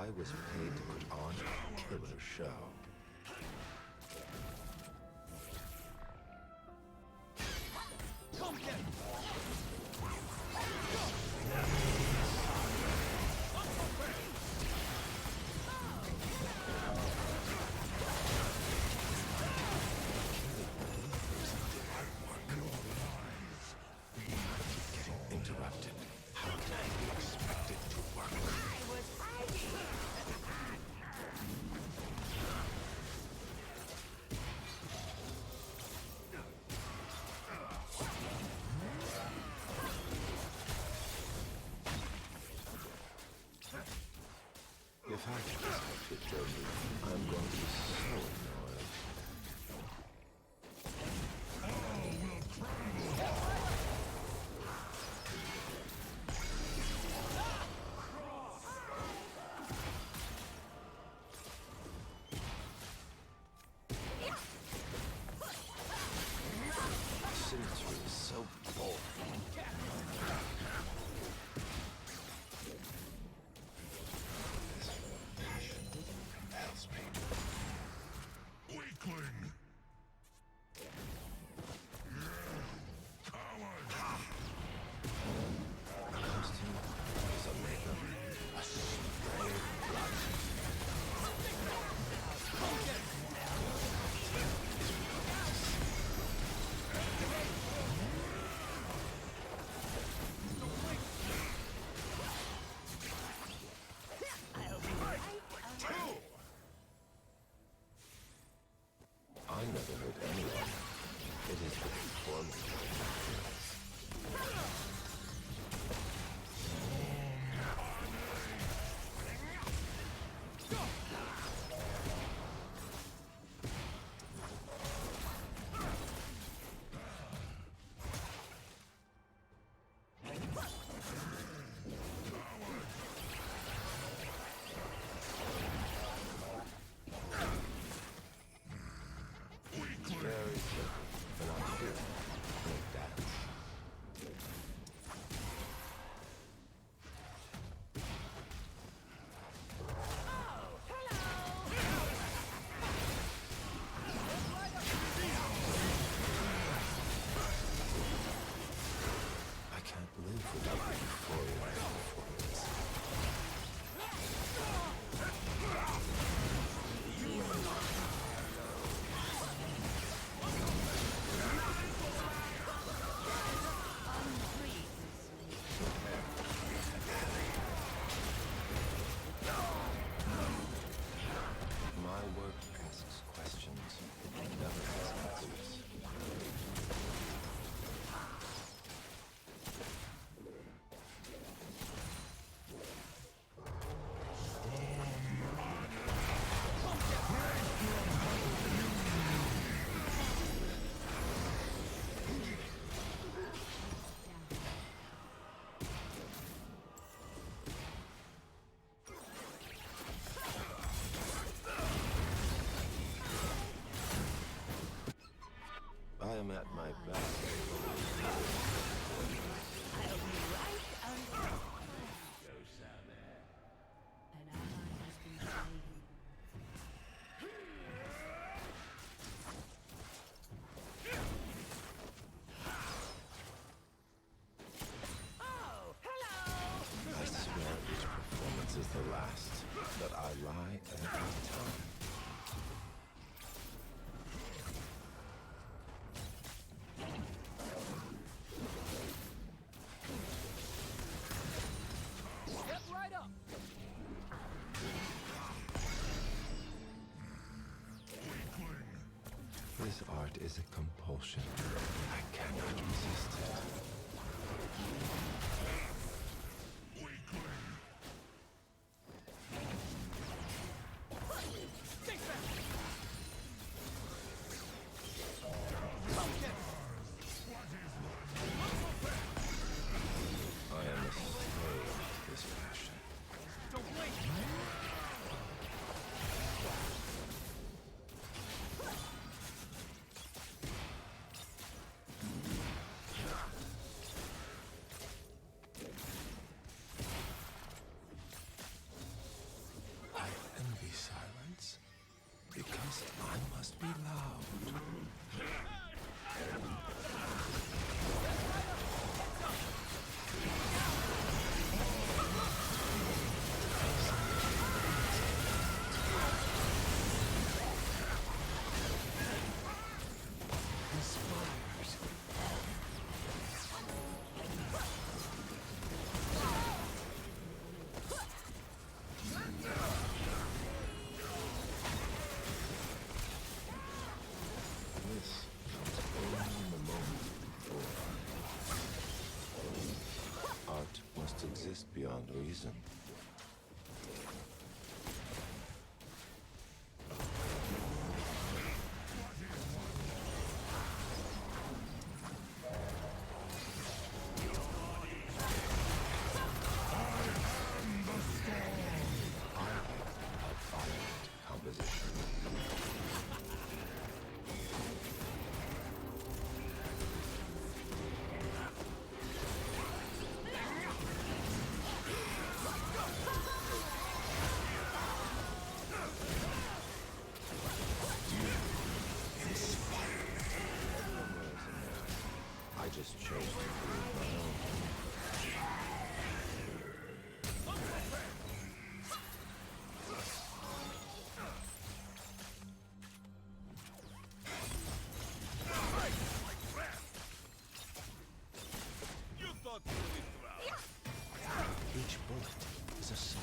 I was paid to put on a killer show. Interrupted. How can I be expected to work? I was hiding! If I get this outfit dirty, I'm going to be so annoyed. Symmetry is so boring. Passion compels me. Weakling! Coward! A costume is a makeup, a spray of blood. I never hurt anyone. It is the performance that counts. It's very simple, but I'm here to make dance. I can't live without the euphoria of performance. My work asks questions, it never has answers. I am at my best. I'll be right under. An ally has been slain. Oh, hello! I swear each performance is the last, but I lie every time. Step right up. This art is a compulsion. I cannot resist it. Weakling! Think back. I am a slave to this passion. Don't blink. cannot exist beyond reason. Composition. I just chose to prove my own. You thought you were proud. Each bullet is a song.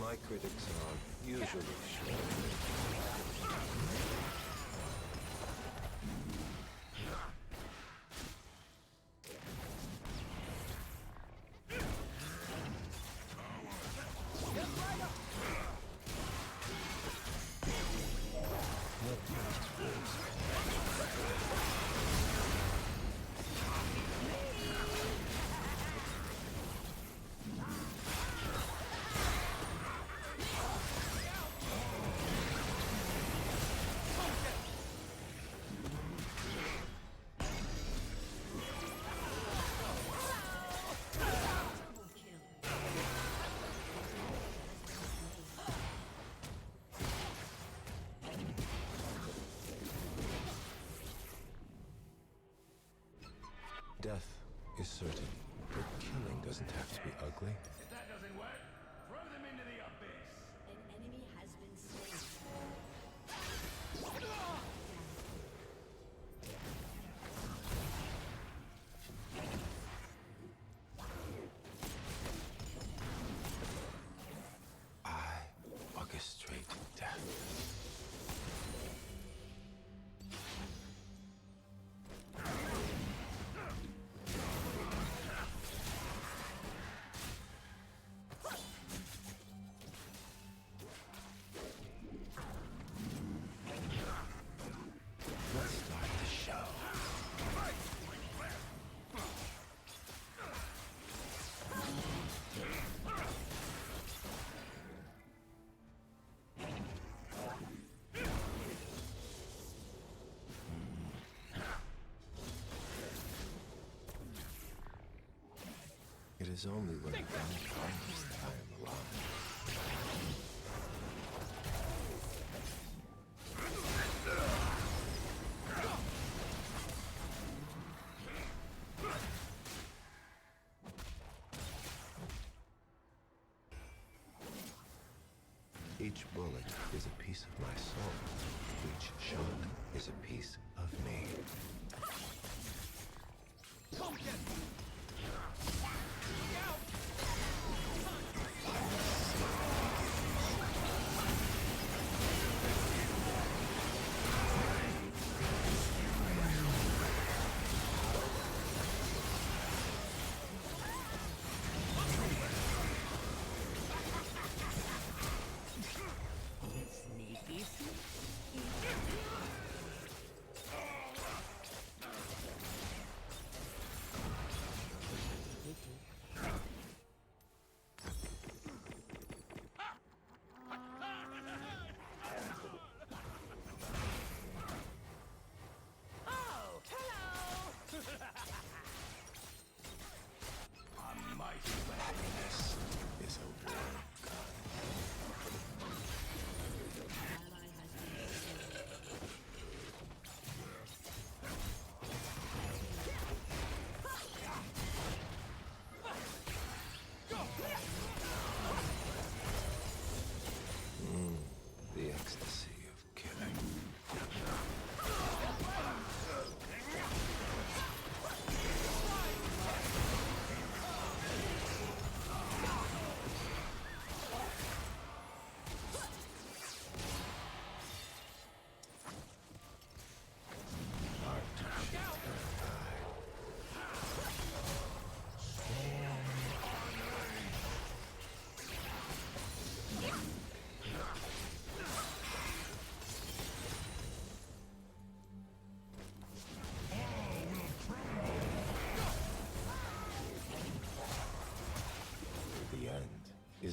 My critics are usually sure. Death is certain, but killing doesn't have to be ugly. If that doesn't work, throw them into the abyss. An enemy has been slain. I orchestrate death. Let's start the show. It is only when the gun comes that I am alive. Each bullet is a piece of my soul. Each shot is a piece of me. Come get me. Sneaky, sneaky.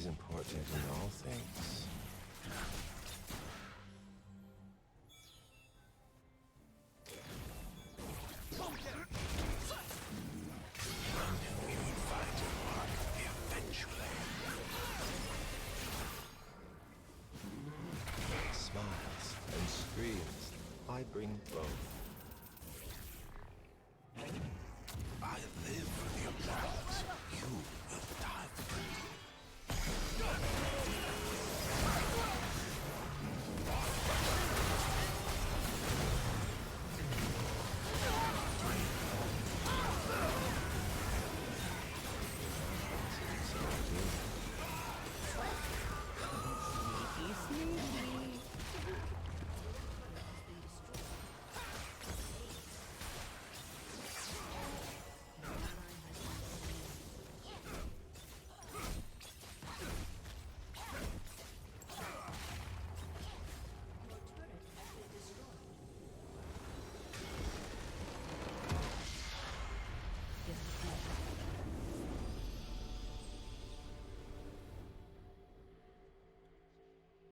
important in all things.